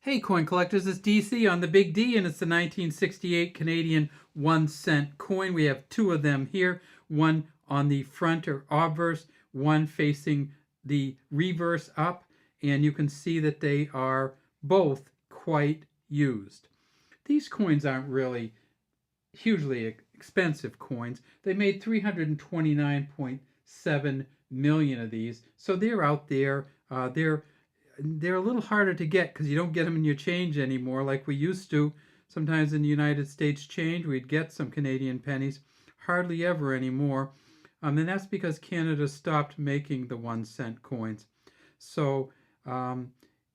Hey coin collectors, it's DC on the Big D, and it's the 1968 Canadian 1 cent coin. We have two of them here, one on the front or obverse, one facing the reverse up, and you can see that they are both quite used. These coins aren't really hugely expensive coins. They made 329.7 million of these, so they're out there. They're a little harder to get because you don't get them in your change anymore like we used to. Sometimes in the United States change, we'd get some Canadian pennies, hardly ever anymore. And that's because Canada stopped making the 1 cent coins. So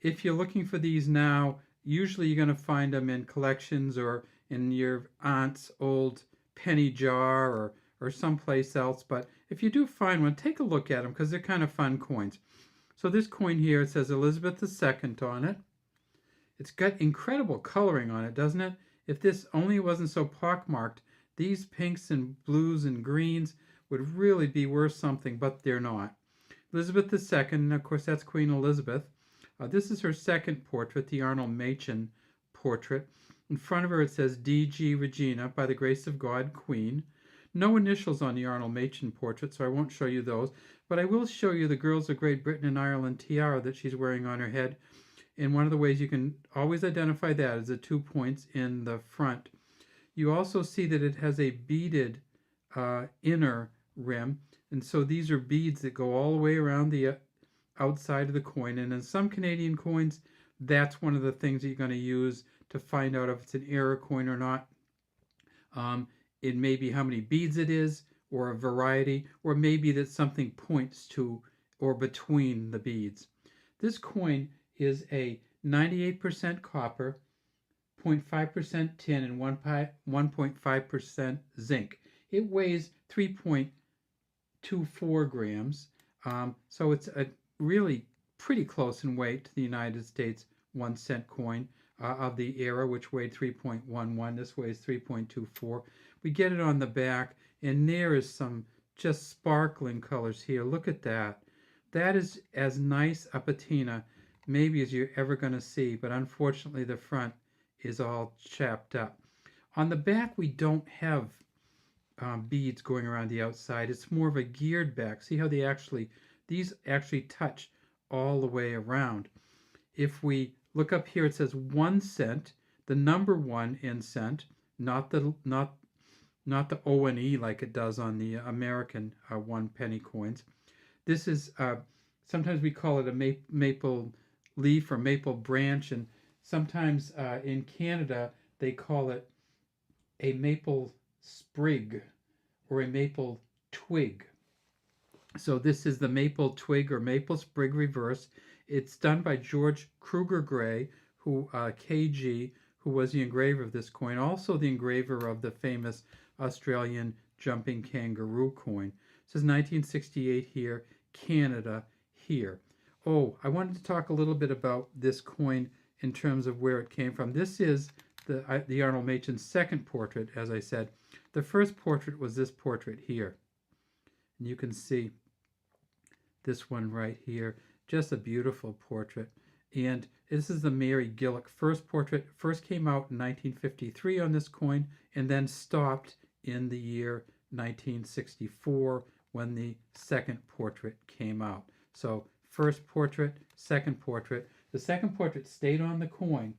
if you're looking for these now, usually you're going to find them in collections or in your aunt's old penny jar or someplace else. But if you do find one, take a look at them because they're kind of fun coins. So this coin here, it says Elizabeth II on it. It's got incredible coloring on it, doesn't it? If this only wasn't so pockmarked, these pinks and blues and greens would really be worth something, but they're not. Elizabeth II, and of course that's Queen Elizabeth. This is her second portrait, the Arnold Machin portrait. In front of her it says D.G. Regina, by the grace of God, Queen. No initials on the Arnold Machin portrait, so I won't show you those. But I will show you the Girls of Great Britain and Ireland tiara that she's wearing on her head. And one of the ways you can always identify that is the 2 points in the front. You also see that it has a beaded inner rim. And so these are beads that go all the way around the outside of the coin. And in some Canadian coins, that's one of the things that you're going to use to find out if it's an error coin or not. It may be how many beads it is, or a variety, or maybe that something points to or between the beads. This coin is a 98% copper, 0.5% tin, and 1.5% zinc. It weighs 3.24 grams, so it's a really pretty close in weight to the United States 1 cent coin of the era, which weighed 3.11. This weighs 3.24. We get it on the back, and there is some just sparkling colors here. Look at that. That is as nice a patina maybe as you're ever going to see, but unfortunately the front is all chapped up. On the back we don't have beads going around the outside. It's more of a geared back. See how these actually touch all the way around. If we look up here, it says 1 cent, the number 1 in cent, not the O&E like it does on the American 1 penny coins. This is, sometimes we call it a maple leaf or maple branch, and sometimes in Canada they call it a maple sprig or a maple twig. So this is the maple twig or maple sprig reverse. It's done by George Kruger Gray, who KG, who was the engraver of this coin, also the engraver of the famous Australian jumping kangaroo coin. It says 1968 here, Canada here. Oh, I wanted to talk a little bit about this coin in terms of where it came from. This is the Arnold Machin second portrait, as I said. The first portrait was this portrait here. And you can see this one right here. Just a beautiful portrait. And this is the Mary Gillick first portrait. First came out in 1953 on this coin and then stopped in the year 1964 when the second portrait came out. So first portrait, second portrait. The second portrait stayed on the coin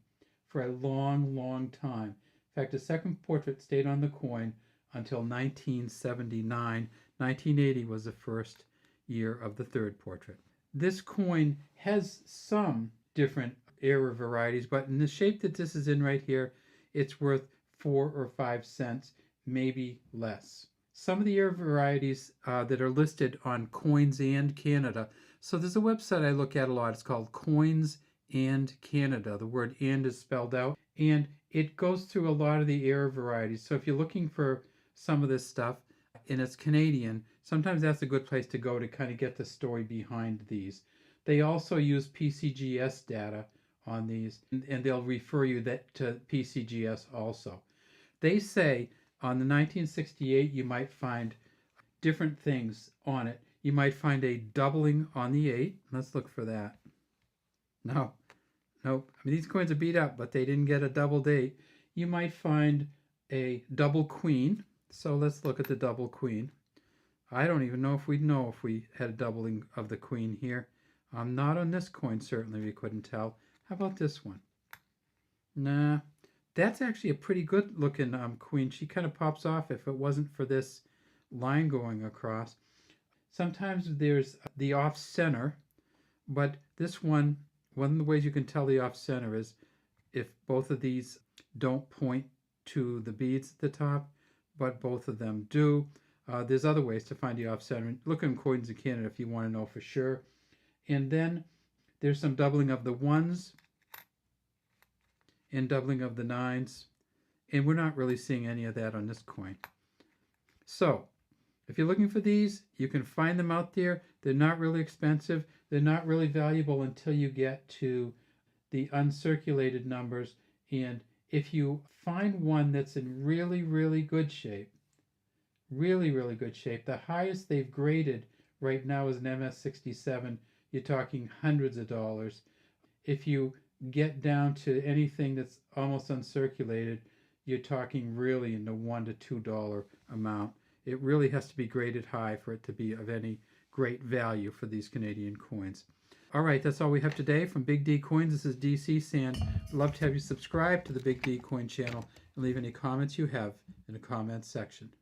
for a long, long time. In fact, the second portrait stayed on the coin until 1979. 1980 was the first year of the third portrait. This coin has some different error varieties, but in the shape that this is in right here, it's worth 4 or 5 cents, maybe less. Some of the error varieties that are listed on Coins and Canada. So there's a website I look at a lot. It's called Coins and Canada. The word "and" is spelled out, and it goes through a lot of the error varieties. So if you're looking for some of this stuff and it's Canadian, sometimes that's a good place to go to kind of get the story behind these. They also use PCGS data on these, and they'll refer you to PCGS also. They say on the 1968 you might find different things on it. You might find a doubling on the 8. Let's look for that. No, Nope. I mean, these coins are beat up, but they didn't get a double date. You might find a double queen. So let's look at the double queen. I don't even know if we had a doubling of the queen here. Not on this coin, certainly we couldn't tell. How about this one? Nah, that's actually a pretty good looking queen. She kind of pops off if it wasn't for this line going across. Sometimes there's the off center, but this one of the ways you can tell the off center is if both of these don't point to the beads at the top, but both of them do. There's other ways to find the off center. Look in Coins in Canada if you want to know for sure. And then there's some doubling of the ones and doubling of the nines. And we're not really seeing any of that on this coin. So if you're looking for these, you can find them out there. They're not really expensive. They're not really valuable until you get to the uncirculated numbers. And if you find one that's in really, really good shape, really, really good shape, the highest they've graded right now is an MS67. You're talking hundreds of dollars. If you get down to anything that's almost uncirculated, you're talking really in the $1 to $2 amount. It really has to be graded high for it to be of any great value for these Canadian coins. All right, that's all we have today from Big D Coins. This is DC Sand. I'd love to have you subscribe to the Big D Coin channel and leave any comments you have in the comments section.